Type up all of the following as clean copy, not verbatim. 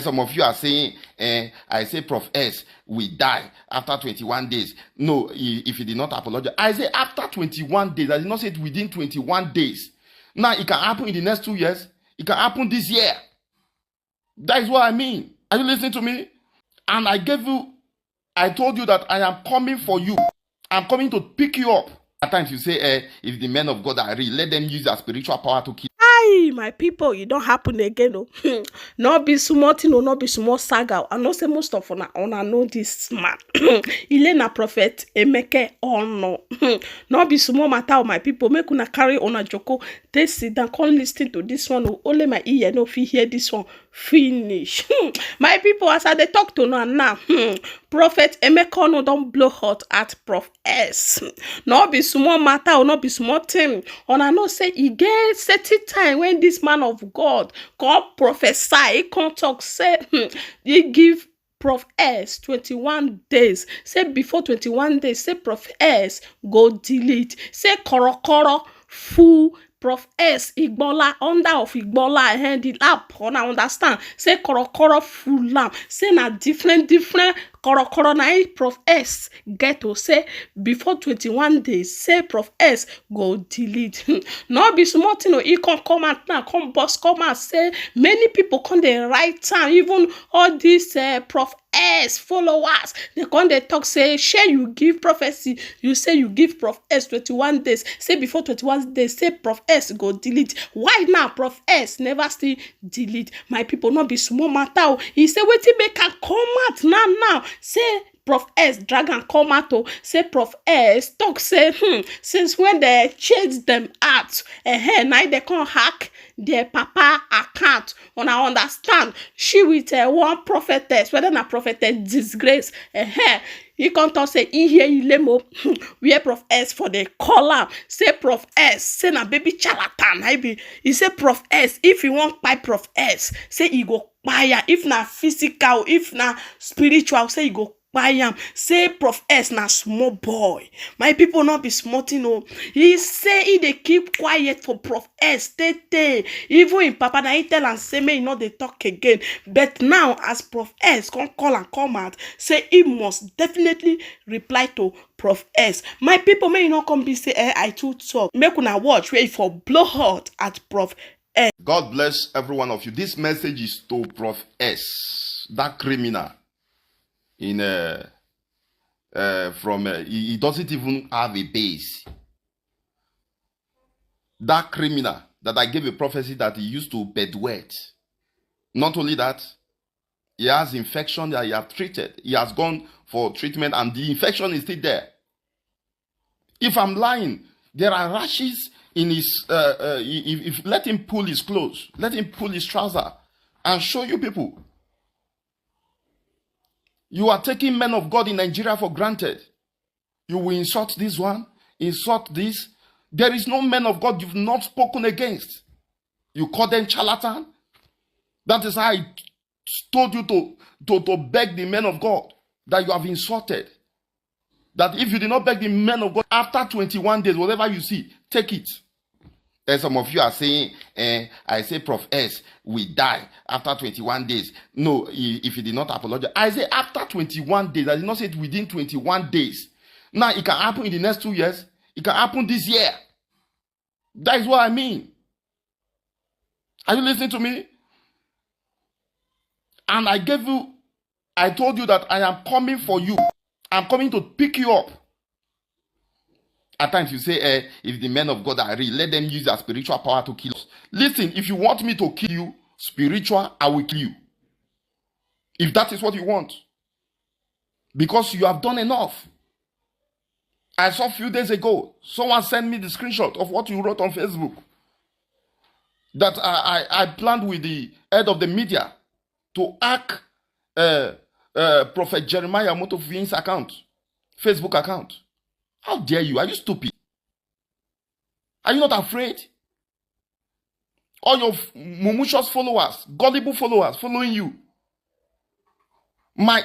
Some of you are saying, I say Prof S will die after 21 days. No, if he did not apologize. I say after 21 days. I did not say it within 21 days. Now, it can happen in the next 2 years. It can happen this year. That is what I mean. Are you listening to me? And I told you that I am coming for you. I'm coming to pick you up. At times you say, if the men of God are real, let them use their spiritual power to kill. Aye, my people, it don't happen again. Oh. Not be small thing, not be small saga. I know say most of una know this man. Ilena Prophet Emeka Onu. Not be small matter, my people. Make una carry on a joko. They sit down, come listen to this one. Only my ear no fit hear this one. Finish. My people, as I dey talk to now, Prophet Emeka Onu don't blow hot at Prof S. Not be small matter or not be small thing. And I know say he get certain time when this man of God called prophesy, he can't talk, say he give Prof S 21 days. Say before 21 days, say Prof S go delete. Say korokoro full Prof S Igbola under of Igbola and the lap on I understand. Say korokoro full lamp. Say na different korokoro na Prof S get to say before 21 days. Say Prof S go delete. No be small thing. He can come out now, come boss, come out. Say many people come the right time. Even all these Prof S followers, they come they talk say share you give prophecy. You say you give Prof S 21 days. Say before 21 days. Say Prof S go delete. Why now Prof S never still delete? My people not be small matter. He say wetin make am come out now. Say Prof S dragon come out. Say Prof S talk say since when they chase them out, now they can't hack their papa account. And I understand she with one prophetess, whether na prophetess disgrace. He can't talk say he hear you lemo. We Prof S for the collar. Say Prof S say na baby charlatan. He say Prof S if you want buy Prof S say he go buy. If na physical, if na spiritual, say he go buy am. Say Prof S na small boy. My people not be smart, you know. He say he dey keep quiet for Prof S. Tete. Even in Papa na he tell and say me not they talk again. But now as Prof S come call and come out, say he must definitely reply to Prof S. My people may not come be say I too talk. Make una watch where for blow hot at Prof S. God bless every one of you. This message is to Prof S, that criminal. He doesn't even have a base. That criminal that I gave a prophecy that he used to bedwet. Not only that, he has infection that he has treated. He has gone for treatment and the infection is still there. If I'm lying, there are rashes in his. If let him pull his clothes, let him pull his trouser, and show you people. You are taking men of God in Nigeria for granted. You will insult this one, insult this. There is no men of God you've not spoken against. You call them charlatan. That is how I told you to beg the men of God that you have insulted. That if you did not beg the men of God, after 21 days, whatever you see, take it. And some of you are saying, I say Prof S will die after 21 days. No, if he did not apologize. I say after 21 days. I did not say it within 21 days. Now, it can happen in the next 2 years. It can happen this year. That is what I mean. Are you listening to me? And I told you that I am coming for you. I'm coming to pick you up. At times you say, if the men of God are real, let them use their spiritual power to kill us. Listen, if you want me to kill you, spiritual, I will kill you. If that is what you want. Because you have done enough. I saw a few days ago, someone sent me the screenshot of what you wrote on Facebook. That I planned with the head of the media to hack Prophet Jeremiah Motofuyin's account, Facebook account. How dare you? Are you stupid? Are you not afraid? All your mumushous followers, gullible followers following you. My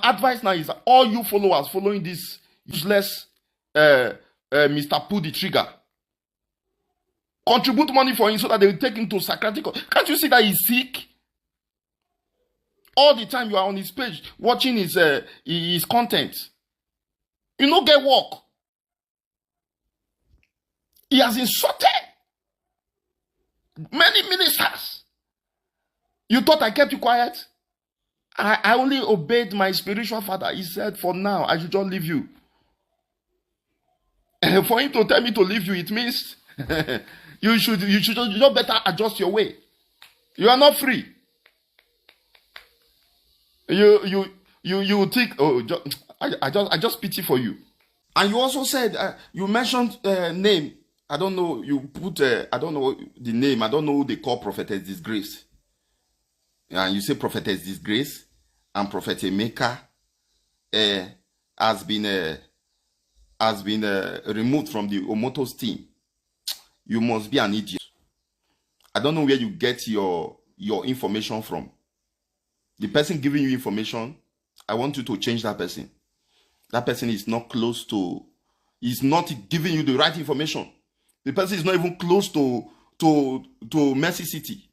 advice now is that all you followers following this useless Mr. Pull the Trigger, contribute money for him so that they will take him to psychiatric. Can't you see that he's sick? All the time you are on his page watching his content. You no get work. He has insulted many ministers. You thought I kept you quiet? I only obeyed my spiritual father. He said, for now, I should just leave you. And for him to tell me to leave you, it means you should just better adjust your way. You are not free. You think, oh, I just pity for you. And you also said, you mentioned name. I don't know, you put, I don't know the name. I don't know who they call Prophetess Disgrace. And you say Prophetess Disgrace and Prophet Emeka has been removed from the Omoto's team. You must be an idiot. I don't know where you get your information from. The person giving you information, I want you to change that person. That person is not close to, is not giving you the right information. The person is not even close to Mercy City.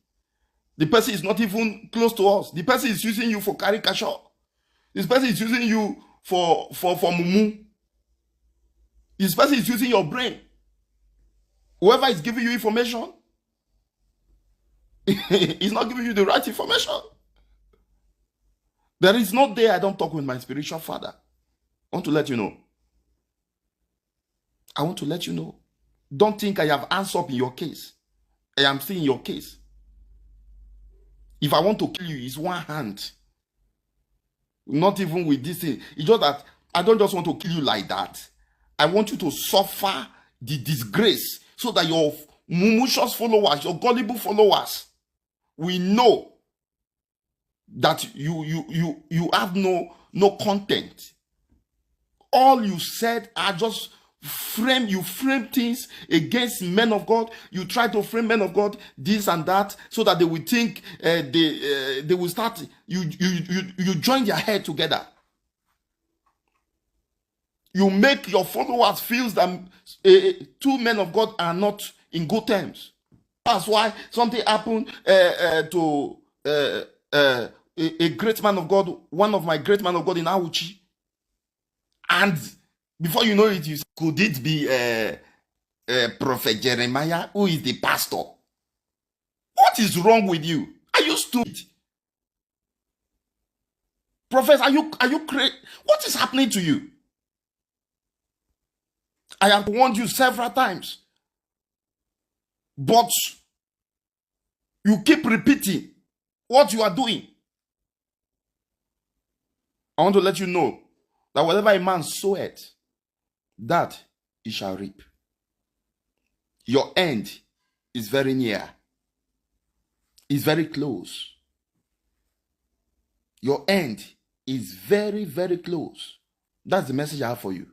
The person is not even close to us. The person is using you for caricature. This person is using you for mumu. This person is using your brain. Whoever is giving you information is not giving you the right information. There is no day I don't talk with my spiritual father. I want to let you know. I want to let you know. Don't think I have answered in your case. I am still in your case. If I want to kill you, it's one hand. Not even with this thing. It's just that I don't just want to kill you like that. I want you to suffer the disgrace so that your mumushous followers, your gullible followers, will know that you have no content. All you said are just you frame things against men of God. You try to frame men of God this and that so that they will think they will start. You join their head together. You make your followers feel that two men of God are not in good terms. That's why something happened to a great man of God, one of my great man of God in Auchi, and before you know it, you say, could it be Prophet Jeremiah, who is the pastor? What is wrong with you? Are you stupid? Prophet, are you crazy? What is happening to you? I have warned you several times, but you keep repeating what you are doing. I want to let you know that whatever a man soweth, that he shall reap. Your end is very near. It's very close. Your end is very, very close. That's the message I have for you.